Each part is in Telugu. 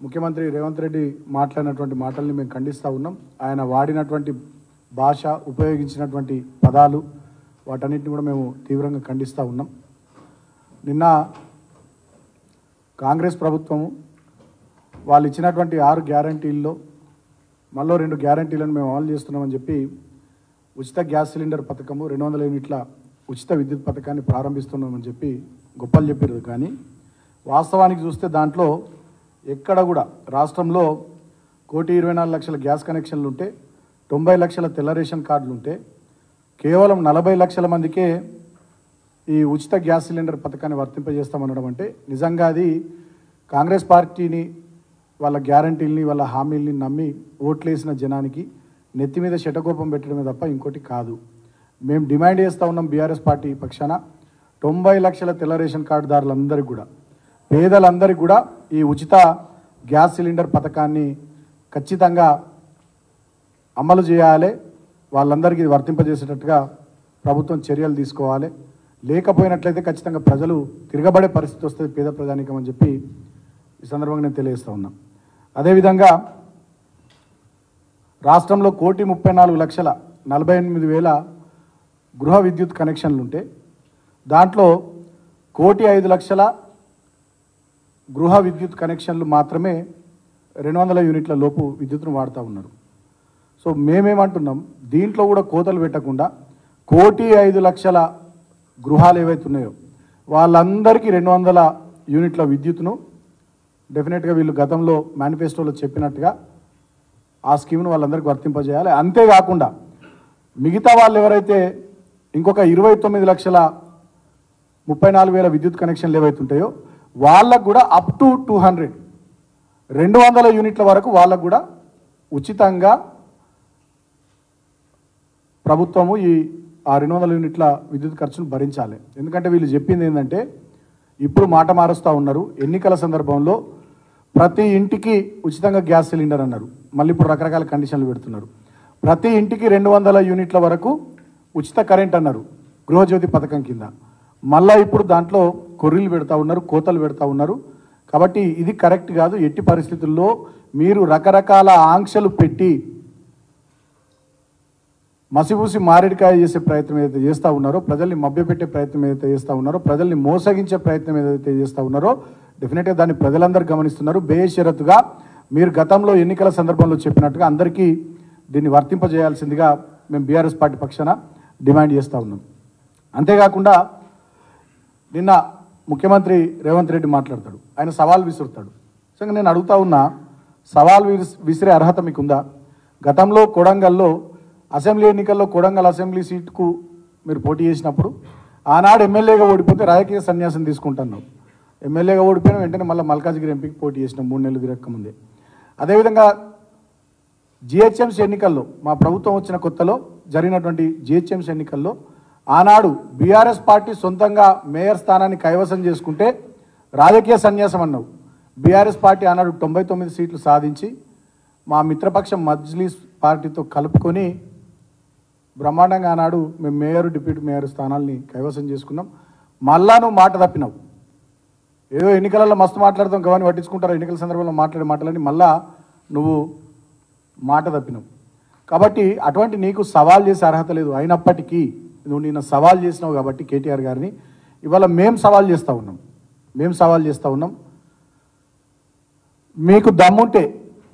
ముఖ్యమంత్రి రేవంత్ రెడ్డి మాట్లాడినటువంటి మాటల్ని మేము ఖండిస్తూ ఉన్నాం. ఆయన వాడినటువంటి భాష, ఉపయోగించినటువంటి పదాలు వాటన్నిటిని కూడా మేము తీవ్రంగా ఖండిస్తూ ఉన్నాం. నిన్న కాంగ్రెస్ ప్రభుత్వము వాళ్ళు ఇచ్చినటువంటి 6 గ్యారంటీల్లో మళ్ళీ 2 గ్యారంటీలను మేము అమలు చేస్తున్నామని చెప్పి ఉచిత గ్యాస్ సిలిండర్ పథకము, 200 యూనిట్ల ఉచిత విద్యుత్ పథకాన్ని ప్రారంభిస్తున్నామని చెప్పి గొప్పలు చెప్పారు. కానీ వాస్తవానికి చూస్తే దాంట్లో ఎక్కడ కూడా రాష్ట్రంలో 1,24,00,000 గ్యాస్ కనెక్షన్లు ఉంటే 90 లక్షల తెల్ల రేషన్ కార్డులు ఉంటే కేవలం 40 లక్షల మందికే ఈ ఉచిత గ్యాస్ సిలిండర్ పథకాన్ని వర్తింపజేస్తామనడం అంటే నిజంగా అది కాంగ్రెస్ పార్టీని, వాళ్ళ గ్యారంటీల్ని, వాళ్ళ హామీల్ని నమ్మి ఓట్లేసిన జనానికి నెత్తి మీద శటకోపం పెట్టడమే తప్ప ఇంకోటి కాదు. మేము డిమాండ్ చేస్తూ ఉన్నాం బీఆర్ఎస్ పార్టీ పక్షాన 90 లక్షల తెల్ల రేషన్ కార్డుదారులందరికీ కూడా, పేదలందరికీ కూడా ఈ ఉచిత గ్యాస్ సిలిండర్ పథకాన్ని ఖచ్చితంగా అమలు చేయాలి. వాళ్ళందరికీ వర్తింపజేసేటట్టుగా ప్రభుత్వం చర్యలు తీసుకోవాలి. లేకపోయినట్లయితే ఖచ్చితంగా ప్రజలు తిరగబడే పరిస్థితి వస్తుంది పేద ప్రజానీకం అని చెప్పి ఈ సందర్భంగా నేను తెలియజేస్తూ ఉన్నాం. అదేవిధంగా రాష్ట్రంలో 1,34,48,000 గృహ విద్యుత్ కనెక్షన్లు ఉంటే దాంట్లో 1,05,00,000 గృహ విద్యుత్ కనెక్షన్లు మాత్రమే 200 యూనిట్ల లోపు విద్యుత్తును వాడుతూ ఉన్నారు. సో మేమేమంటున్నాం, దీంట్లో కూడా కోతలు పెట్టకుండా 1,05,00,000 గృహాలు ఏవైతే ఉన్నాయో వాళ్ళందరికీ 200 యూనిట్ల విద్యుత్తును డెఫినెట్గా వీళ్ళు గతంలో మేనిఫెస్టోలో చెప్పినట్టుగా ఆ స్కీమ్ను వాళ్ళందరికీ వర్తింపజేయాలి. అంతేకాకుండా మిగతా వాళ్ళు ఎవరైతే ఇంకొక 29,34,000 విద్యుత్ కనెక్షన్లు ఏవైతే ఉంటాయో వాళ్ళకు కూడా అప్ టు 200 యూనిట్ల వరకు వాళ్ళకు కూడా ఉచితంగా ప్రభుత్వము ఆ 200 యూనిట్ల విద్యుత్ ఖర్చును భరించాలి. ఎందుకంటే వీళ్ళు చెప్పింది ఏంటంటే ఇప్పుడు మాట మారుస్తూ ఉన్నారు. ఎన్నికల సందర్భంలో ప్రతి ఇంటికి ఉచితంగా గ్యాస్ సిలిండర్ అన్నారు, మళ్ళీ ఇప్పుడు రకరకాల కండిషన్లు పెడుతున్నారు. ప్రతి ఇంటికి 200 యూనిట్ల వరకు ఉచిత కరెంట్ అన్నారు గృహజ్యోతి పథకం కింద. మళ్ళీ ఇప్పుడు దాంట్లో కొర్రీలు పెడతా ఉన్నారు, కోతలు పెడతా ఉన్నారు. కాబట్టి ఇది కరెక్ట్ కాదు. ఎట్టి పరిస్థితుల్లో మీరు రకరకాల ఆంక్షలు పెట్టి మసిపూసి మారేడికాయ చేసే ప్రయత్నం ఏదైతే చేస్తూ ఉన్నారో, ప్రజల్ని మభ్యపెట్టే ప్రయత్నం ఏదైతే చేస్తూ ఉన్నారో, ప్రజల్ని మోసగించే ప్రయత్నం ఏదైతే చేస్తూ ఉన్నారో డెఫినెట్గా దాన్ని ప్రజలందరూ గమనిస్తున్నారు. బేషరతుగా మీరు గతంలో ఎన్నికల సందర్భంలో చెప్పినట్టుగా అందరికీ దీన్ని వర్తింపజేయాల్సిందిగా మేము బీఆర్ఎస్ పార్టీ పక్షాన డిమాండ్ చేస్తూ ఉన్నాం. అంతేకాకుండా నిన్న ముఖ్యమంత్రి రేవంత్ రెడ్డి మాట్లాడతాడు, ఆయన సవాల్ విసురుతాడు. సో నేను అడుగుతా ఉన్నా, సవాల్ విసిరే అర్హత మీకుందా? గతంలో కొడంగల్లో అసెంబ్లీ ఎన్నికల్లో కొడంగల్ అసెంబ్లీ సీటుకు మీరు పోటీ చేసినప్పుడు ఆనాడు ఎమ్మెల్యేగా ఓడిపోతే రాజకీయ సన్యాసం తీసుకుంటున్నావు. ఎమ్మెల్యేగా ఓడిపోయిన వెంటనే మళ్ళీ మల్కాజ్గిరి ఎంపీకి పోటీ చేసినాం 3 నెలలు తిరగకముందే. అదేవిధంగా జిహెచ్ఎంసీ ఎన్నికల్లో మా ప్రభుత్వం వచ్చిన కొత్తలో జరిగినటువంటి జిహెచ్ఎంసీ ఎన్నికల్లో ఆనాడు బీఆర్ఎస్ పార్టీ సొంతంగా మేయర్ స్థానాన్ని కైవసం చేసుకుంటే రాజకీయ సన్యాసం అన్నావు. బీఆర్ఎస్ పార్టీ ఆనాడు 99 సీట్లు సాధించి మా మిత్రపక్షం మజ్లీస్ పార్టీతో కలుపుకొని బ్రహ్మాండంగా ఆనాడు మేము మేయర్, డిప్యూటీ మేయర్ స్థానాల్ని కైవసం చేసుకున్నాం. మళ్ళా నువ్వు మాట తప్పినావు. ఏదో ఎన్నికలలో మస్తు మాట్లాడతాం, గవాన్ని పట్టించుకుంటారు, ఎన్నికల సందర్భంలో మాట్లాడే మాటలని మళ్ళా నువ్వు మాట తప్పినావు. కాబట్టి అటువంటి నీకు సవాల్ చేసే అర్హత లేదు. అయినప్పటికీ నువ్వు నిన్న సవాల్ చేసినావు కాబట్టి కేటీఆర్ గారిని ఇవాళ మేము సవాల్ చేస్తూ ఉన్నాం. మీకు దమ్ముంటే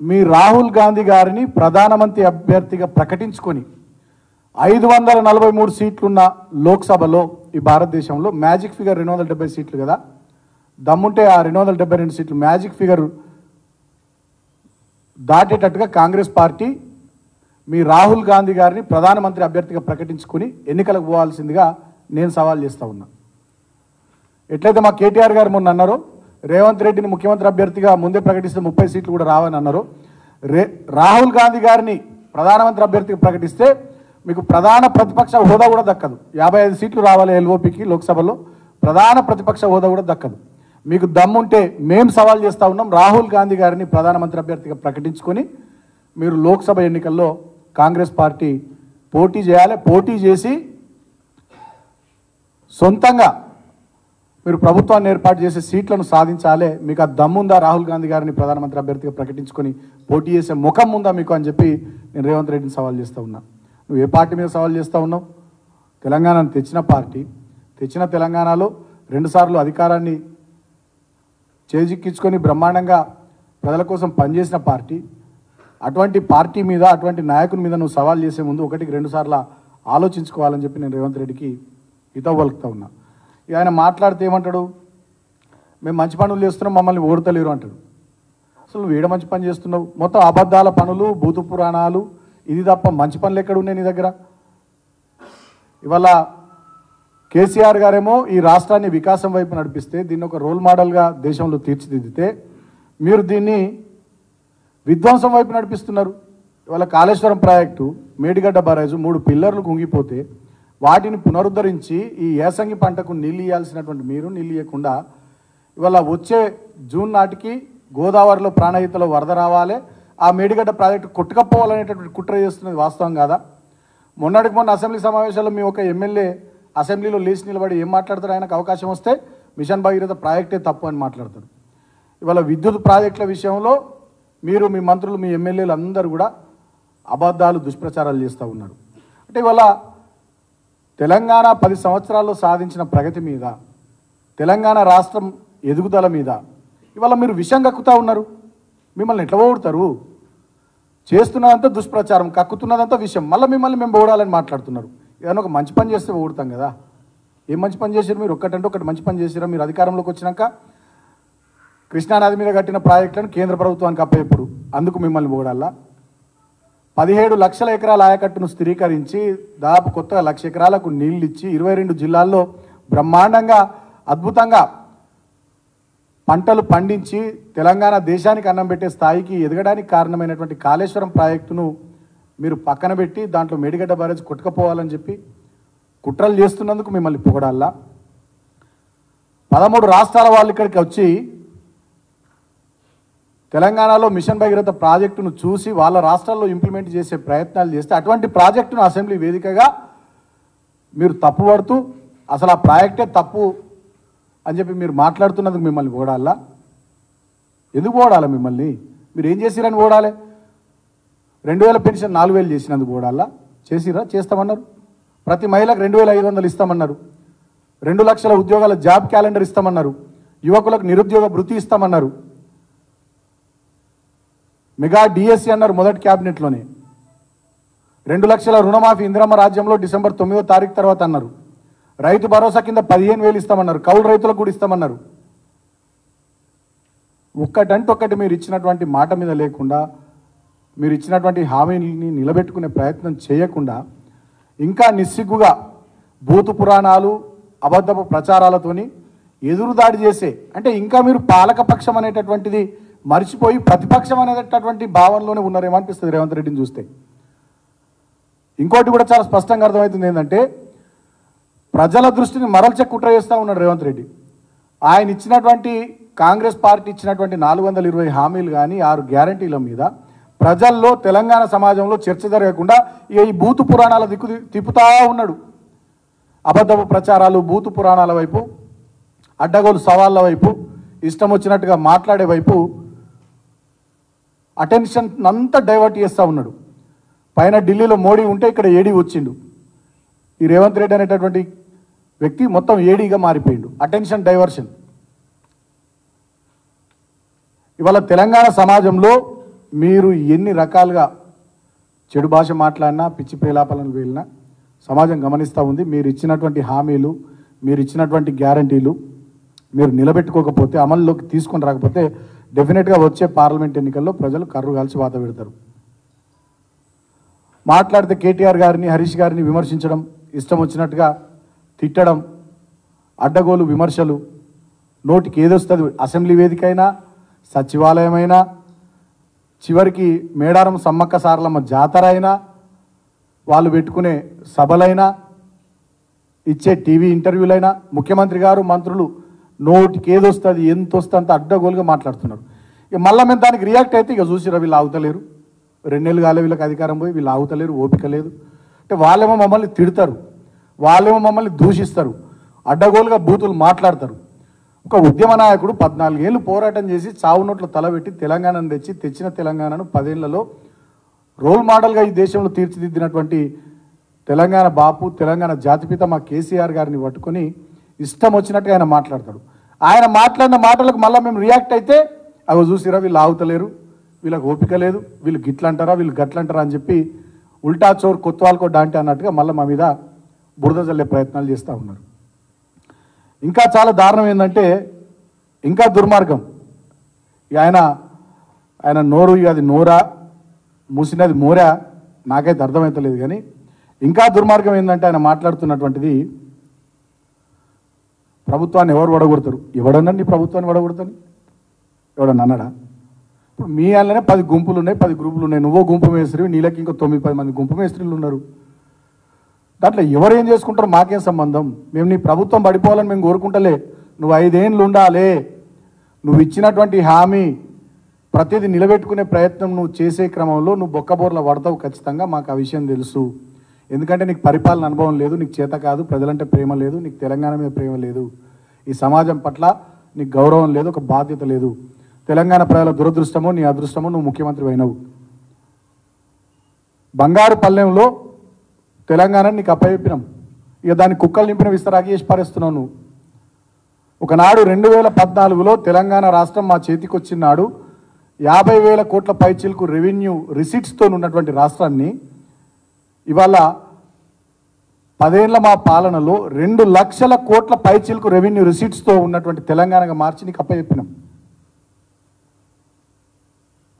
మీ రాహుల్ గాంధీ గారిని ప్రధానమంత్రి అభ్యర్థిగా ప్రకటించుకొని 543 సీట్లున్న లోక్సభలో ఈ భారతదేశంలో మ్యాజిక్ ఫిగర్ 270 సీట్లు కదా, దమ్ముంటే ఆ 272 సీట్లు మ్యాజిక్ ఫిగర్ దాటేటట్టుగా కాంగ్రెస్ పార్టీ మీ రాహుల్ గాంధీ గారిని ప్రధానమంత్రి అభ్యర్థిగా ప్రకటించుకొని ఎన్నికలకు పోవాల్సిందిగా నేను సవాల్ చేస్తూ ఉన్నా. ఎట్లయితే మా కేటీఆర్ గారు మొన్న అన్నారో రేవంత్ రెడ్డిని ముఖ్యమంత్రి అభ్యర్థిగా ముందే ప్రకటిస్తే 30 సీట్లు కూడా రావని అన్నారు. రాహుల్ గాంధీ గారిని ప్రధానమంత్రి అభ్యర్థిగా ప్రకటిస్తే మీకు ప్రధాన ప్రతిపక్ష హోదా కూడా దక్కదు. 55 సీట్లు రావాలి ఎల్ఓపికి లోక్సభలో, ప్రధాన ప్రతిపక్ష హోదా కూడా దక్కదు. మీకు దమ్ముంటే మేము సవాల్ చేస్తూ ఉన్నాం, రాహుల్ గాంధీ గారిని ప్రధానమంత్రి అభ్యర్థిగా ప్రకటించుకొని మీరు లోక్సభ ఎన్నికల్లో కాంగ్రెస్ పార్టీ పోటీ చేయాలి. పోటీ చేసి సొంతంగా మీరు ప్రభుత్వాన్ని ఏర్పాటు చేసే సీట్లను సాధించాలి, మీకు ఆ దమ్ముందా రాహుల్ గాంధీ గారిని ప్రధానమంత్రి అభ్యర్థిగా ప్రకటించుకొని పోటీ చేసే ముఖం ఉందా మీకు అని చెప్పి నేను రేవంత్ రెడ్డిని సవాల్ చేస్తూ ఉన్నా. నువ్వు ఏ పార్టీ మీద సవాల్ చేస్తూ ఉన్నావు? తెలంగాణను తెచ్చిన పార్టీ, తెచ్చిన తెలంగాణలో 2 సార్లు అధికారాన్ని చేజిక్కించుకొని బ్రహ్మాండంగా ప్రజల కోసం పనిచేసిన పార్టీ. అటువంటి పార్టీ మీద, అటువంటి నాయకుని మీద నువ్వు సవాల్ చేసే ముందు 1-2 సార్లు ఆలోచించుకోవాలని చెప్పి నేను రేవంత్ రెడ్డికి హితవు పలుకుతా ఉన్నా. ఆయన మాట్లాడితే ఏమంటాడు? మేము మంచి పనులు చేస్తున్నాం, మమ్మల్ని ఓడతలేరు అంటాడు. అసలు నువ్వు ఏడ మంచి పని చేస్తున్నావు? మొత్తం అబద్ధాల పనులు, భూతు పురాణాలు, ఇది తప్ప మంచి పనులు ఎక్కడ ఉన్నాయి నీ దగ్గర? ఇవాళ కేసీఆర్ గారేమో ఈ రాష్ట్రాన్ని వికాసం వైపు నడిపిస్తే, దీన్ని ఒక రోల్ మోడల్గా దేశంలో తీర్చిదిద్దితే, మీరు దీన్ని విధ్వంసం వైపు నడిపిస్తున్నారు. ఇవాళ కాళేశ్వరం ప్రాజెక్టు, మేడిగడ్డ బరాజు 3 పిల్లర్లు కుంగిపోతే వాటిని పునరుద్ధరించి ఈ ఏసంగి పంటకు నీళ్ళు ఇవ్వాల్సినటువంటి మీరు నీళ్ళు ఇవ్వకుండా ఇవాళ వచ్చే జూన్ నాటికి గోదావరిలో ప్రాణహితలో వరద రావాలి, ఆ మేడిగడ్డ ప్రాజెక్టు కొట్టుకపోవాలనేటటువంటి కుట్ర చేస్తున్నది వాస్తవం కాదా? మొన్న అసెంబ్లీ సమావేశాల్లో మీ ఒక ఎమ్మెల్యే అసెంబ్లీలో లేచి నిలబడి ఏం మాట్లాడతారు? ఆయనకు అవకాశం వస్తే మిషన్ భగీరథ ప్రాజెక్టే తప్పు అని మాట్లాడతారు. ఇవాళ విద్యుత్ ప్రాజెక్టుల విషయంలో మీరు, మీ మంత్రులు, మీ ఎమ్మెల్యేలు అందరూ కూడా అబద్ధాలు, దుష్ప్రచారాలు చేస్తూ ఉన్నారు. అంటే ఇవాళ తెలంగాణ 10 సంవత్సరాల్లో సాధించిన ప్రగతి మీద, తెలంగాణ రాష్ట్రం ఎదుగుదల మీద ఇవాళ మీరు విషం కక్కుతూ ఉన్నారు. మిమ్మల్ని ఎట్లా ఓడుతారు? చేస్తున్నదంతా దుష్ప్రచారం, కక్కుతున్నదంతా విషయం, మళ్ళీ మిమ్మల్ని మేము ఓడాలని మాట్లాడుతున్నారు. ఏదైనా ఒక మంచి పని చేస్తే ఓడుతాం కదా. ఏం మంచి పని చేశారు మీరు? ఒక్కటంటే ఒకటి మంచి పని చేసిరా? మీరు అధికారంలోకి వచ్చినాక కృష్ణానది మీద కట్టిన ప్రాజెక్టులను కేంద్ర ప్రభుత్వానికి అప్పచెప్పుడు అందుకు మిమ్మల్ని ఓడాలా? 17 లక్షల ఎకరాల ఆయకట్టును స్థిరీకరించి దాదాపు కొత్తగా 1,00,000 ఎకరాలకు నీళ్ళు ఇచ్చి 22 జిల్లాల్లో బ్రహ్మాండంగా అద్భుతంగా పంటలు పండించి తెలంగాణ దేశానికి అన్నం పెట్టే స్థాయికి ఎదగడానికి కారణమైనటువంటి కాళేశ్వరం ప్రాజెక్టును మీరు పక్కన పెట్టి దాంట్లో మేడిగడ్డ బ్యారేజ్ కొట్టుకపోవాలని చెప్పి కుట్రలు చేస్తున్నందుకు మిమ్మల్ని పొగడాలా? 13 రాష్ట్రాల వాళ్ళు ఇక్కడికి వచ్చి తెలంగాణలో మిషన్ భగీరథ ప్రాజెక్టును చూసి వాళ్ళ రాష్ట్రాల్లో ఇంప్లిమెంట్ చేసే ప్రయత్నాలు చేస్తే అటువంటి ప్రాజెక్టును అసెంబ్లీ వేదికగా మీరు తప్పుపడుతూ అసలు ఆ ప్రాజెక్టే తప్పు అని చెప్పి మీరు మాట్లాడుతున్నందుకు మిమ్మల్ని ఓడాలా? ఎందుకు ఓడాలి? మిమ్మల్ని మీరు ఏం చేసిరని ఓడాలి? 2000 పెన్షన్ 4000 చేసినందుకు ఓడాలా? చేసిరా? చేస్తామన్నారు. ప్రతి మహిళకు 2500 ఇస్తామన్నారు. 2 లక్షల ఉద్యోగాల జాబ్ క్యాలెండర్ ఇస్తామన్నారు. యువకులకు నిరుద్యోగ భృతి ఇస్తామన్నారు. మెగా డిఎస్సి అన్నారు మొదటి క్యాబినెట్లోనే. 2 లక్షల రుణమాఫీ ఇందిరమ్మ రాజ్యంలో డిసెంబర్ 9వ తారీఖు తర్వాత అన్నారు. రైతు భరోసా కింద 15,000 ఇస్తామన్నారు. కౌలు రైతులకు కూడా ఇస్తామన్నారు. ఒక్కటంటే ఒక్కటి మీరు ఇచ్చినటువంటి మాట మీద లేకుండా, మీరు ఇచ్చినటువంటి హామీని నిలబెట్టుకునే ప్రయత్నం చేయకుండా ఇంకా నిస్సిగ్గుగా భూతు పురాణాలు, అబద్ధపు ప్రచారాలతోని ఎదురుదాడి చేసే, అంటే ఇంకా మీరు పాలకపక్షం అనేటటువంటిది మర్చిపోయి ప్రతిపక్షం అనేటటువంటి భావనలోనే ఉన్నారేమో అనిపిస్తుంది రేవంత్ రెడ్డిని చూస్తే. ఇంకోటి కూడా చాలా స్పష్టంగా అర్థమవుతుంది ఏంటంటే, ప్రజల దృష్టిని మరల్చే కుట్ర చేస్తూ ఉన్నాడు రేవంత్ రెడ్డి. ఆయన ఇచ్చినటువంటి, కాంగ్రెస్ పార్టీ ఇచ్చినటువంటి 420 హామీలు కానీ 6 గ్యారంటీల మీద ప్రజల్లో, తెలంగాణ సమాజంలో చర్చ జరగకుండా ఇక ఈ భూతు పురాణాల దిక్కు తిప్పుతా ఉన్నాడు. అబద్ధపు ప్రచారాలు, భూతు పురాణాల వైపు, అడ్డగోలు సవాళ్ళ వైపు, ఇష్టం వచ్చినట్టుగా మాట్లాడే వైపు అటెన్షన్ అంతా డైవర్ట్ చేస్తూ ఉన్నాడు. పైన ఢిల్లీలో మోడీ ఉంటే ఇక్కడ ఏడీ వచ్చిండు. ఈ రేవంత్ రెడ్డి అనేటటువంటి వ్యక్తి మొత్తం ఏడీగా మారిపోయిండు. Attention diversion. ఇవాళ తెలంగాణ సమాజంలో మీరు ఎన్ని రకాలుగా చెడు భాష మాట్లాడినా, పిచ్చి ప్రేలాపలను వెళ్ళినా సమాజం గమనిస్తూ ఉంది. మీరు ఇచ్చినటువంటి హామీలు, మీరు ఇచ్చినటువంటి గ్యారంటీలు మీరు నిలబెట్టుకోకపోతే, అమల్లోకి తీసుకొని రాకపోతే డెఫినెట్గా వచ్చే పార్లమెంట్ ఎన్నికల్లో ప్రజలు కర్రు కాల్చి వాత పెడతారు. మాట్లాడితే కేటీఆర్ గారిని, హరీష్ గారిని విమర్శించడం, ఇష్టం వచ్చినట్టుగా తిట్టడం, అడ్డగోలు విమర్శలు, నోటికి ఏదొస్తుంది, అసెంబ్లీ వేదికైనా, సచివాలయమైనా, చివరికి మేడారం సమ్మక్క సారలమ్మ జాతర అయినా, వాళ్ళు పెట్టుకునే సభలైనా, ఇచ్చే టీవీ ఇంటర్వ్యూలైనా, ముఖ్యమంత్రి గారు, మంత్రులు నోటికి ఏదొస్తుంది, ఎంత వస్తే అంత అడ్డగోలుగా మాట్లాడుతున్నారు. ఇక మళ్ళీ మేము దానికి రియాక్ట్ అయితే ఇక చూసిరా వీళ్ళు ఆగుతలేరు. 2 నెలలు కాలే వీళ్ళకి అధికారం పోయి, వీళ్ళు ఆగుతలేరు, ఓపిక లేదు. అంటే వాళ్ళేమో మమ్మల్ని తిడతారు, వాళ్ళేమో మమ్మల్ని దూషిస్తారు, అడ్డగోలుగా బూతులు మాట్లాడతారు. ఒక ఉద్యమ నాయకుడు 14 ఏళ్ళు పోరాటం చేసి చావు నోట్లో తలబెట్టి తెలంగాణను తెచ్చిన తెలంగాణను 10 ఏళ్లలో రోల్ మోడల్గా ఈ దేశంలో తీర్చిదిద్దినటువంటి తెలంగాణ బాపు, తెలంగాణ జాతిపిత మా కేసీఆర్ గారిని పట్టుకొని ఇష్టం వచ్చినట్టుగా ఆయన మాట్లాడతాడు. ఆయన మాట్లాడిన మాటలకు మళ్ళీ మేము రియాక్ట్ అయితే అవి చూసిరా వీళ్ళు ఆగుతలేరు, వీళ్ళకి ఓపిక లేదు, వీళ్ళు గిట్లంటారా వీళ్ళు గట్లంటారా అని చెప్పి ఉల్టా చోర్ కొత్వాల్కో డాంటే అన్నట్టుగా మళ్ళీ మా మీద బురద జల్లే ప్రయత్నాలు చేస్తూ ఉన్నారు. ఇంకా చాలా దారుణం ఏంటంటే ఇంకా దుర్మార్గం, ఆయన నోరు అది నోరా మూసినది మోరా నాకైతే అర్థమవుతలేదు. కానీ ఇంకా దుర్మార్గం ఏంటంటే ఆయన మాట్లాడుతున్నటువంటిది ప్రభుత్వాన్ని ఎవరు వడగొడతారు, ఎవడనండి ప్రభుత్వాన్ని వడగొడతాను ఎవడన్నా అన్నాడా? ఇప్పుడు మీ వాళ్ళనే 10 గుంపులు ఉన్నాయి, 10 గ్రూపులు ఉన్నాయి, నువ్వో గుంపు మేస్త్రి, నీళ్ళకి ఇంకో 9-10 మంది గుంపు మేస్త్రీలు ఉన్నారు. దాంట్లో ఎవరేం చేసుకుంటారో మాకేం సంబంధం? మేము నీ ప్రభుత్వం పడిపోవాలని మేము కోరుకుంటలే, నువ్వు 5 ఏళ్ళు ఉండాలి, నువ్వు ఇచ్చినటువంటి హామీ ప్రతిదీ నిలబెట్టుకునే ప్రయత్నం నువ్వు చేసే క్రమంలో నువ్వు బొక్కబోర్ల పడతావు ఖచ్చితంగా, మాకు ఆ విషయం తెలుసు. ఎందుకంటే నీకు పరిపాలన అనుభవం లేదు, నీకు చేత కాదు, ప్రజలంటే ప్రేమ లేదు, నీకు తెలంగాణ మీద ప్రేమ లేదు, ఈ సమాజం పట్ల నీకు గౌరవం లేదు, ఒక బాధ్యత లేదు. తెలంగాణ ప్రజల దురదృష్టమో నీ అదృష్టమో నువ్వు ముఖ్యమంత్రి అయినవు. బంగారు పల్లెంలో తెలంగాణని నీకు అప్పచెప్పినాం, ఇక దాన్ని కుక్కలు నింపిన విస్తరాకి చేసి పారేస్తున్నావు నువ్వు. ఒకనాడు 2014లో తెలంగాణ రాష్ట్రం మా చేతికి వచ్చినాడు 50,000 కోట్ల పైచిలకు రెవెన్యూ రిసీట్స్తో ఉన్నటువంటి రాష్ట్రాన్ని ఇవాళ 10 ఏళ్ల మా పాలనలో 2 లక్షల కోట్ల పైచిలకు రెవెన్యూ రిసీట్స్తో ఉన్నటువంటి తెలంగాణగా మార్చి నీకు అప్పచెప్పినాం.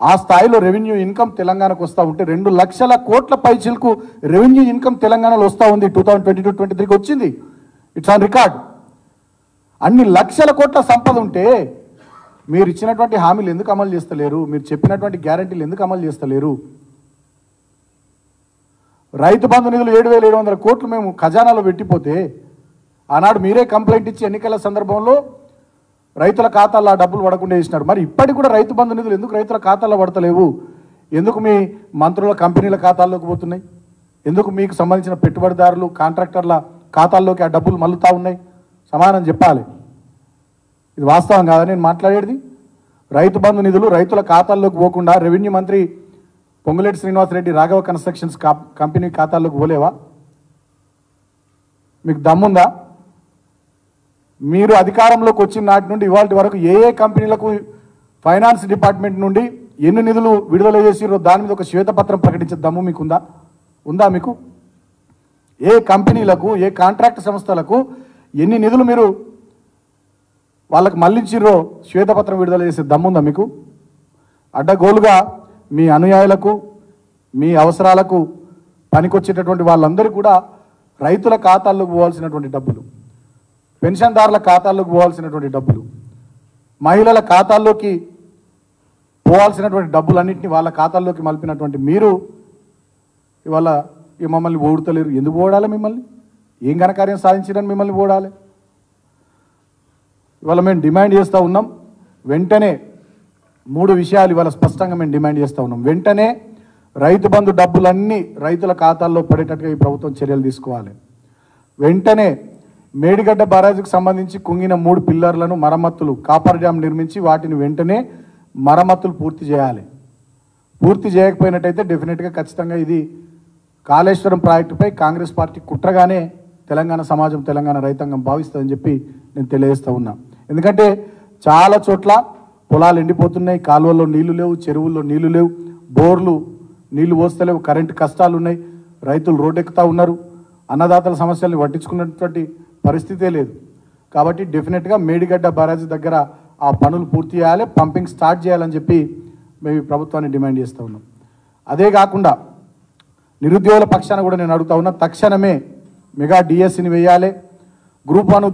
ఆ స్థాయిలో రెవెన్యూ ఇన్కమ్ తెలంగాణకు వస్తూ ఉంటే 2 లక్షల కోట్ల పైచిలకు రెవెన్యూ ఇన్కమ్ తెలంగాణలో వస్తూ ఉంది. 2022-23కి వచ్చింది, ఇట్స్ ఆన్ రికార్డ్. అన్ని లక్షల కోట్ల సంపద ఉంటే మీరు ఇచ్చినటువంటి హామీలు ఎందుకు అమలు చేస్తలేరు? మీరు చెప్పినటువంటి గ్యారంటీలు ఎందుకు అమలు చేస్తలేరు? రైతు బంధు నిధులు 7,700 కోట్లు మేము ఖజానాలో పెట్టిపోతే ఆనాడు మీరే కంప్లైంట్ ఇచ్చి ఎన్నికల సందర్భంలో రైతుల ఖాతాల్లో ఆ డబ్బులు పడకుండా చేసినారు. మరి ఇప్పటికి కూడా రైతు బంధు నిధులు ఎందుకు రైతుల ఖాతాల్లో పడతలేవు? ఎందుకు మీ మంత్రుల కంపెనీల ఖాతాల్లోకి పోతున్నాయి? ఎందుకు మీకు సంబంధించిన పెట్టుబడిదారులు కాంట్రాక్టర్ల ఖాతాల్లోకి ఆ డబ్బులు మల్లుతూ ఉన్నాయి? సమాధానం చెప్పాలి. ఇది వాస్తవం కాదా నేను మాట్లాడేది? రైతు బంధు నిధులు రైతుల ఖాతాల్లోకి పోకుండా రెవెన్యూ మంత్రి పొంగులేటి శ్రీనివాసరెడ్డి రాఘవ కన్స్ట్రక్షన్స్ కంపెనీ ఖాతాల్లోకి పోలేవా? మీకు దమ్ముందా? మీరు అధికారంలోకి వచ్చిన నాటి నుండి ఇవాళ వరకు ఏ కంపెనీలకు ఫైనాన్స్ డిపార్ట్మెంట్ నుండి ఎన్ని నిధులు విడుదల చేసిరో దాని మీద ఒక శ్వేతపత్రం ప్రకటించే దమ్ము మీకుందా? ఉందా మీకు? ఏ కంపెనీలకు ఏ కాంట్రాక్ట్ సంస్థలకు ఎన్ని నిధులు మీరు వాళ్ళకు మళ్ళించిరో శ్వేతపత్రం విడుదల చేసే దమ్ముందా మీకు? అడ్డగోలుగా మీ అనుయాయులకు మీ అవసరాలకు పనికొచ్చేటటువంటి వాళ్ళందరూ కూడా రైతుల ఖాతాల్లోకి పోవాల్సినటువంటి డబ్బులు, పెన్షన్దారుల ఖాతాల్లోకి పోవాల్సినటువంటి డబ్బులు, మహిళల ఖాతాల్లోకి పోవాల్సినటువంటి డబ్బులన్నింటినీ వాళ్ళ ఖాతాల్లోకి మలిపినటువంటి మీరు ఇవాళ మమ్మల్ని ఓడుతలేరు. ఎందుకు ఓడాలి? మిమ్మల్ని ఏం ఘనకార్యం సాధించడానికి మిమ్మల్ని ఓడాలి? ఇవాళ మేము డిమాండ్ చేస్తూ ఉన్నాం, వెంటనే 3 విషయాలు ఇవాళ స్పష్టంగా మేము డిమాండ్ చేస్తూ ఉన్నాం. వెంటనే రైతు బంధు డబ్బులన్నీ రైతుల ఖాతాల్లో పడేటట్టుగా ఈ ప్రభుత్వం చర్యలు తీసుకోవాలి. వెంటనే మేడిగడ్డ బారాజుకు సంబంధించి కుంగిన 3 పిల్లర్లను మరమ్మతులు, కాపర్ డ్యామ్ నిర్మించి వాటిని వెంటనే మరమ్మతులు పూర్తి చేయాలి. పూర్తి చేయకపోయినట్టయితే డెఫినెట్గా ఖచ్చితంగా ఇది కాళేశ్వరం ప్రాజెక్టుపై కాంగ్రెస్ పార్టీ కుట్రగానే తెలంగాణ సమాజం తెలంగాణ రైతాంగం భావిస్తుందని చెప్పి నేను తెలియజేస్తూ ఉన్నా. ఎందుకంటే చాలా చోట్ల పొలాలు ఎండిపోతున్నాయి, కాలువల్లో నీళ్లు లేవు, చెరువుల్లో నీళ్లు లేవు, బోర్లు నీళ్లు పోస్తలేవు, కరెంటు కష్టాలు ఉన్నాయి, రైతులు రోడ్డెక్కుతూ ఉన్నారు, అన్నదాతల సమస్యల్ని పట్టించుకున్నటువంటి పరిస్థితే లేదు. కాబట్టి డెఫినెట్గా మేడిగడ్డ బ్యారేజ్ దగ్గర ఆ పనులు పూర్తి చేయాలి, పంపింగ్ స్టార్ట్ చేయాలని చెప్పి మేము ప్రభుత్వాన్ని డిమాండ్ చేస్తూ ఉన్నాం. అదే కాకుండా నిరుద్యోగుల పక్షాన కూడా నేను అడుగుతా ఉన్నా, తక్షణమే మెగా డిఎస్సిని వేయాలి. గ్రూప్ 1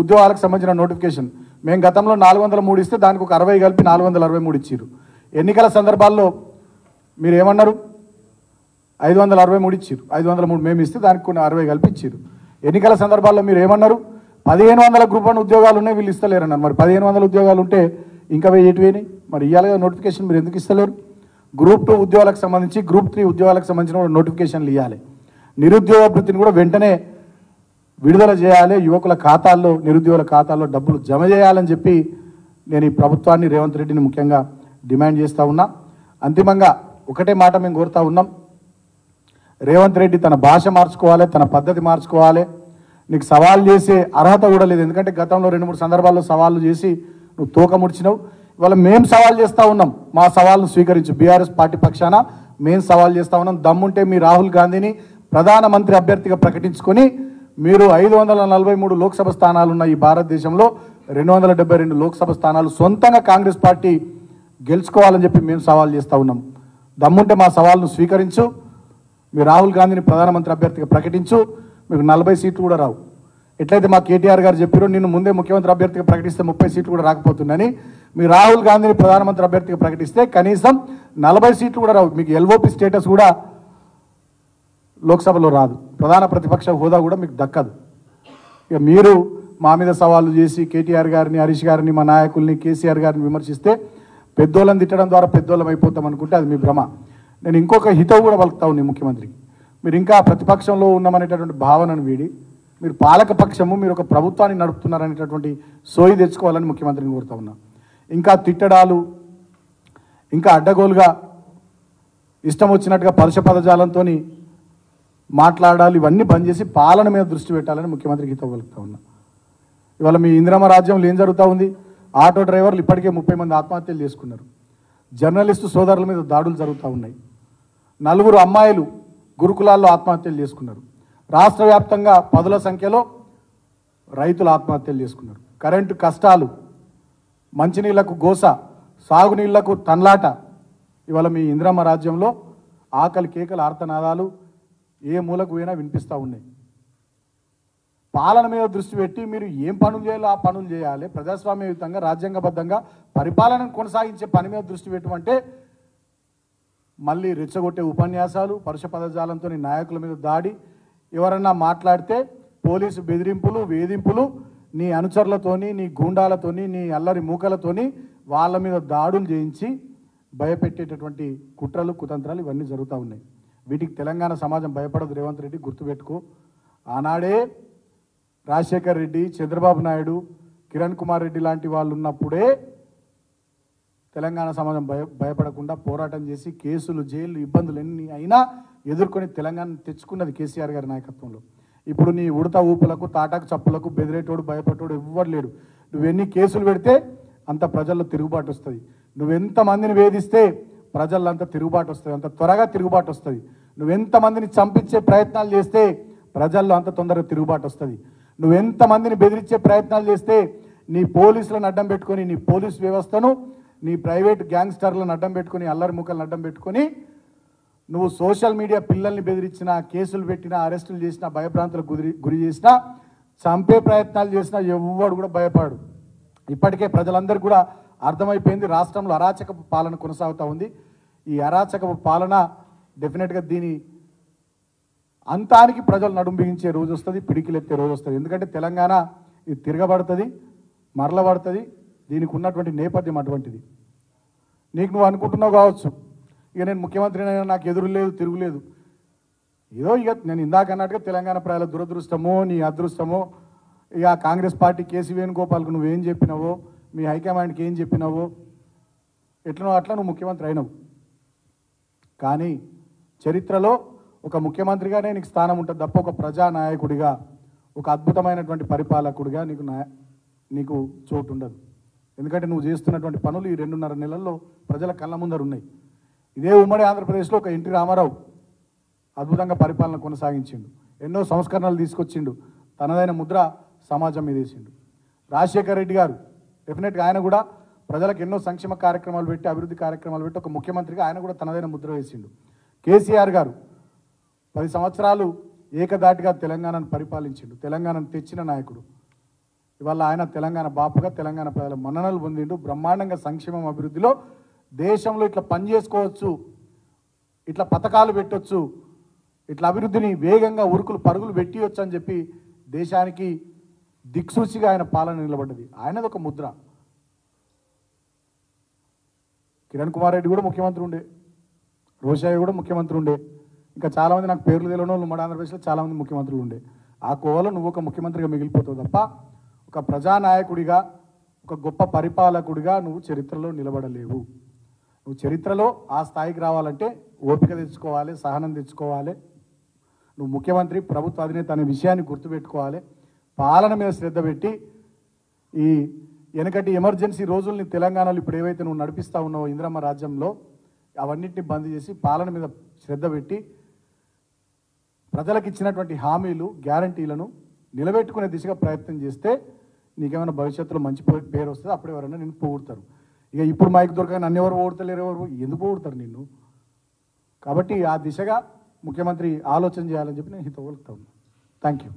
ఉద్యోగాలకు సంబంధించిన నోటిఫికేషన్ మేము గతంలో 403 ఇస్తే దానికి ఒక 60 కలిపి 463 ఇచ్చారు. ఎన్నికల సందర్భాల్లో మీరు ఏమన్నారు? 563 ఇచ్చారు. 503 మేము ఇస్తే దానికి కొన్ని 60 కలిపి ఇచ్చారు. ఎన్నికల సందర్భాల్లో మీరు ఏమన్నారు? 1500 గ్రూప్ 1 ఉద్యోగాలు ఉన్నాయి, వీళ్ళు ఇస్తలేరన్నారు. మరి 1500 ఉద్యోగాలు ఉంటే ఇంకా ఎటువేని మరి ఇవ్వాలి కదా నోటిఫికేషన్, మీరు ఎందుకు ఇస్తలేరు? గ్రూప్ 2 ఉద్యోగాలకు సంబంధించి గ్రూప్ 3 ఉద్యోగాలకు సంబంధించిన నోటిఫికేషన్లు ఇవ్వాలి. నిరుద్యోగ వృత్తిని కూడా వెంటనే విడుదల చేయాలి, యువకుల ఖాతాల్లో నిరుద్యోగుల ఖాతాల్లో డబ్బులు జమ చేయాలని చెప్పి నేను ఈ ప్రభుత్వాన్ని రేవంత్ రెడ్డిని ముఖ్యంగా డిమాండ్ చేస్తూ ఉన్నా. అంతిమంగా ఒకటే మాట మేము కోరుతా ఉన్నాం, రేవంత్ రెడ్డి తన భాష మార్చుకోవాలి, తన పద్ధతి మార్చుకోవాలి. నీకు సవాల్ చేసే అర్హత కూడా లేదు. ఎందుకంటే గతంలో 2-3 సందర్భాల్లో సవాళ్ళు చేసి నువ్వు తోక ముడిచినావు. ఇవాళ మేము సవాల్ చేస్తూ ఉన్నాం, మా సవాల్ను స్వీకరించు. బీఆర్ఎస్ పార్టీ పక్షాన మేము సవాల్ చేస్తూ ఉన్నాం. దమ్ముంటే మీ రాహుల్ గాంధీని ప్రధానమంత్రి అభ్యర్థిగా ప్రకటించుకొని మీరు 543 లోక్సభ స్థానాలున్న ఈ భారతదేశంలో 272 లోక్సభ స్థానాలు సొంతంగా కాంగ్రెస్ పార్టీ గెలుచుకోవాలని చెప్పి మేము సవాల్ చేస్తూ ఉన్నాం. దమ్ముంటే మా సవాల్ను స్వీకరించు, మీ రాహుల్ గాంధీని ప్రధానమంత్రి అభ్యర్థిగా ప్రకటించు. మీకు 40 సీట్లు కూడా రావు. ఎట్లయితే మా కేటీఆర్ గారు చెప్పారో నిన్ను ముందే ముఖ్యమంత్రి అభ్యర్థిగా ప్రకటిస్తే 30 సీట్లు కూడా రాకపోతుందని, మీ రాహుల్ గాంధీని ప్రధానమంత్రి అభ్యర్థిగా ప్రకటిస్తే కనీసం 40 సీట్లు కూడా రావు. మీకు ఎల్ఓపి స్టేటస్ కూడా లోక్సభలో రాదు, ప్రధాన ప్రతిపక్ష హోదా కూడా మీకు దక్కదు. ఇక మీరు మా మీద సవాళ్ళు చేసి కేటీఆర్ గారిని, హరీష్ గారిని, మా నాయకుల్ని, కేసీఆర్ గారిని విమర్శిస్తే పెద్దోళ్ళని తిట్టడం ద్వారా పెద్దోళ్ళం అయిపోతాం అనుకుంటే అది మీ భ్రమ. నేను ఇంకొక హితవు కూడా పలుకుతా ఉన్నాను ముఖ్యమంత్రికి, మీరు ఇంకా ప్రతిపక్షంలో ఉన్నామనేటటువంటి భావనను వీడి మీరు పాలకపక్షము, మీరు ఒక ప్రభుత్వాన్ని నడుపుతున్నారనేటటువంటి సోయి తెచ్చుకోవాలని ముఖ్యమంత్రిని కోరుతా ఉన్నా. ఇంకా తిట్టడాలు, ఇంకా అడ్డగోలుగా ఇష్టం వచ్చినట్టుగా పరుష పదజాలంతో మాట్లాడాలి, ఇవన్నీ బంద్ చేసి పాలన మీద దృష్టి పెట్టాలని ముఖ్యమంత్రికి హితవు పలుకుతా ఉన్నా. ఇవాళ మీ ఇందిరమ్మ రాజ్యంలో ఏం జరుగుతూ ఉంది? ఆటో డ్రైవర్లు ఇప్పటికే 30 మంది ఆత్మహత్యలు చేసుకున్నారు. జర్నలిస్టు సోదరుల మీద దాడులు జరుగుతూ ఉన్నాయి. 4 అమ్మాయిలు గురుకులాల్లో ఆత్మహత్యలు చేసుకున్నారు. రాష్ట్ర వ్యాప్తంగా 10ల సంఖ్యలో రైతులు ఆత్మహత్యలు చేసుకున్నారు. కరెంటు కష్టాలు, మంచినీళ్లకు గోస, సాగునీళ్లకు తన్లాట. ఇవాళ మీ ఇందిరమ్మ రాజ్యంలో ఆకలి కేకలు, ఆర్తనాదాలు ఏ మూలకు పోయినా వినిపిస్తూ ఉన్నాయి. పాలన మీద దృష్టి పెట్టి మీరు ఏం పనులు చేయాలో ఆ పనులు చేయాలి. ప్రజాస్వామ్యయుతంగా రాజ్యాంగబద్ధంగా పరిపాలనను కొనసాగించే పని మీద దృష్టి పెట్టమంటే మళ్ళీ రెచ్చగొట్టే ఉపన్యాసాలు, పరుష పదజాలంతో నాయకుల మీద దాడి, ఎవరన్నా మాట్లాడితే పోలీసు బెదిరింపులు, వేధింపులు, నీ అనుచరులతోని, నీ గూండాలతోని, నీ అల్లరి మూకలతోని వాళ్ళ మీద దాడులు చేయించి భయపెట్టేటటువంటి కుట్రలు, కుతంత్రాలు ఇవన్నీ జరుగుతూ ఉన్నాయి. వీటికి తెలంగాణ సమాజం భయపడదు. రేవంత్ రెడ్డి గుర్తుపెట్టుకో, ఆనాడే రాజశేఖర్ రెడ్డి, చంద్రబాబు నాయుడు, కిరణ్ కుమార్ రెడ్డి లాంటి వాళ్ళు ఉన్నప్పుడే తెలంగాణ సమాజం భయపడకుండా పోరాటం చేసి కేసులు, జైలు, ఇబ్బందులు ఎన్ని అయినా ఎదుర్కొని తెలంగాణ తెచ్చుకున్నది కేసీఆర్ గారి నాయకత్వంలో. ఇప్పుడు నీ ఉడత ఊపులకు, తాటాకు చప్పులకు బెదిరేటోడు, భయపడేటోడు ఎవ్వరు లేడు. నువ్వెన్ని కేసులు పెడితే అంత ప్రజల్లో తిరుగుబాటు వస్తుంది. నువ్వెంతమందిని వేధిస్తే ప్రజల్లో అంత తిరుగుబాటు వస్తుంది, అంత త్వరగా తిరుగుబాటు వస్తుంది. నువ్వెంతమందిని చంపించే ప్రయత్నాలు చేస్తే ప్రజల్లో అంత తొందరగా తిరుగుబాటు వస్తుంది. నువ్వెంతమందిని బెదిరించే ప్రయత్నాలు చేస్తే నీ పోలీసులను అడ్డం పెట్టుకొని, నీ పోలీస్ వ్యవస్థను, నీ ప్రైవేట్ గ్యాంగ్స్టర్లను అడ్డం పెట్టుకొని, అల్లరి ముక్కలను అడ్డం పెట్టుకొని నువ్వు సోషల్ మీడియా పిల్లల్ని బెదిరించినా, కేసులు పెట్టినా, అరెస్టులు చేసినా, భయభ్రాంతులకు గురి చేసినా, చంపే ప్రయత్నాలు చేసినా ఎవ్వడు కూడా భయపడు. ఇప్పటికే ప్రజలందరూ కూడా అర్థమైపోయింది, రాష్ట్రంలో అరాచకపు పాలన కొనసాగుతూ ఉంది. ఈ అరాచకపు పాలన డెఫినెట్గా దీని అంతానికి ప్రజలు నడుము బిగించే రోజు వస్తుంది, పిడికిలెత్తే రోజు వస్తుంది. ఎందుకంటే తెలంగాణ ఇది తిరగబడుతుంది, మరలబడుతుంది. దీనికి ఉన్నటువంటి నేపథ్యం అటువంటిది. నీకు నువ్వు అనుకుంటున్నావు కావచ్చు, ఇక నేను ముఖ్యమంత్రినైనా నాకు ఎదురు లేదు, తిరుగులేదు. ఏదో ఇక నేను ఇందాక అన్నట్టుగా తెలంగాణ ప్రజల దురదృష్టమో, నీ అదృష్టమో, ఇక కాంగ్రెస్ పార్టీ కేసీ వేణుగోపాల్కు నువ్వేం చెప్పినావో, మీ హైకమాండ్కి ఏం చెప్పినావో, ఎట్లనో అట్లా నువ్వు ముఖ్యమంత్రి అయినావు. కానీ చరిత్రలో ఒక ముఖ్యమంత్రిగానే నీకు స్థానం ఉంటుంది తప్ప ఒక ప్రజానాయకుడిగా, ఒక అద్భుతమైనటువంటి పరిపాలకుడిగా నీకు చోటు ఉండదు. ఎందుకంటే నువ్వు చేస్తున్నటువంటి పనులు ఈ 2.5 నెలల్లో ప్రజల కళ్ళ ముందర ఉన్నాయి. ఇదే ఉమ్మడి ఆంధ్రప్రదేశ్లో ఒక ఎన్టీ రామారావు అద్భుతంగా పరిపాలన కొనసాగించిండు, ఎన్నో సంస్కరణలు తీసుకొచ్చిండు, తనదైన ముద్ర సమాజం మీద వేసిండు. రాజశేఖర్ రెడ్డి గారు డెఫినెట్గా ఆయన కూడా ప్రజలకు ఎన్నో సంక్షేమ కార్యక్రమాలు పెట్టి, అభివృద్ధి కార్యక్రమాలు పెట్టి ఒక ముఖ్యమంత్రిగా ఆయన కూడా తనదైన ముద్ర వేసిండు. కేసీఆర్ గారు 10 సంవత్సరాలు ఏకదాటిగా తెలంగాణను పరిపాలించిండు, తెలంగాణను తెచ్చిన నాయకుడు. ఇవాళ ఆయన తెలంగాణ బాపుగా తెలంగాణ ప్రజల మన్ననలు పొందిండు. బ్రహ్మాండంగా సంక్షేమం, అభివృద్ధిలో దేశంలో ఇట్లా పని చేసుకోవచ్చు, ఇట్లా పథకాలు పెట్టవచ్చు, ఇట్లా అభివృద్ధిని వేగంగా ఉరుకులు పరుగులు పెట్టియొచ్చు అని చెప్పి దేశానికి దిక్సూచిగా ఆయన పాలన నిలబడ్డది. ఆయనది ఒక ముద్ర. కిరణ్ కుమార్ రెడ్డి కూడా ముఖ్యమంత్రి ఉండే, రోషయ్య కూడా ముఖ్యమంత్రి ఉండే, ఇంకా చాలామంది నాకు పేర్లు తెలియని వాళ్ళు ఉమ్మడి ఆంధ్రప్రదేశ్లో చాలామంది ముఖ్యమంత్రులు ఉండే. ఆ కోవలో నువ్వు ఒక ముఖ్యమంత్రిగా మిగిలిపోతావు తప్ప ఒక ప్రజానాయకుడిగా ఒక గొప్ప పరిపాలకుడిగా నువ్వు చరిత్రలో నిలబడలేవు. నువ్వు చరిత్రలో ఆ స్థాయికి రావాలంటే ఓపిక తెచ్చుకోవాలి, సహనం తెచ్చుకోవాలి. నువ్వు ముఖ్యమంత్రి, ప్రభుత్వ అధినేత అనే విషయాన్ని గుర్తుపెట్టుకోవాలి. పాలన మీద శ్రద్ధ పెట్టి ఈ వెనకటి ఎమర్జెన్సీ రోజుల్ని తెలంగాణలో ఇప్పుడు ఏవైతే నువ్వు నడిపిస్తూ ఉన్నావో ఇందిరమ్మ రాజ్యంలో అవన్నిటిని బంద్ చేసి పాలన మీద శ్రద్ధ పెట్టి ప్రజలకు ఇచ్చినటువంటి హామీలు, గ్యారంటీలను నిలబెట్టుకునే దిశగా ప్రయత్నం చేస్తే నీకేమైనా భవిష్యత్తులో మంచి పేరు వస్తుంది. అప్పుడు ఎవరైనా నిన్ను పొగుడతారు. ఇక ఇప్పుడు మైక్ దొరకగా నన్ను ఎవరు పొగుడతలేరు, ఎవరు ఎందుకు పొగుడతారు నిన్ను? కాబట్టి ఆ దిశగా ముఖ్యమంత్రి ఆలోచన చేయాలని చెప్పి నేను హితవు పలుకుతా ఉన్నాను. Thank you.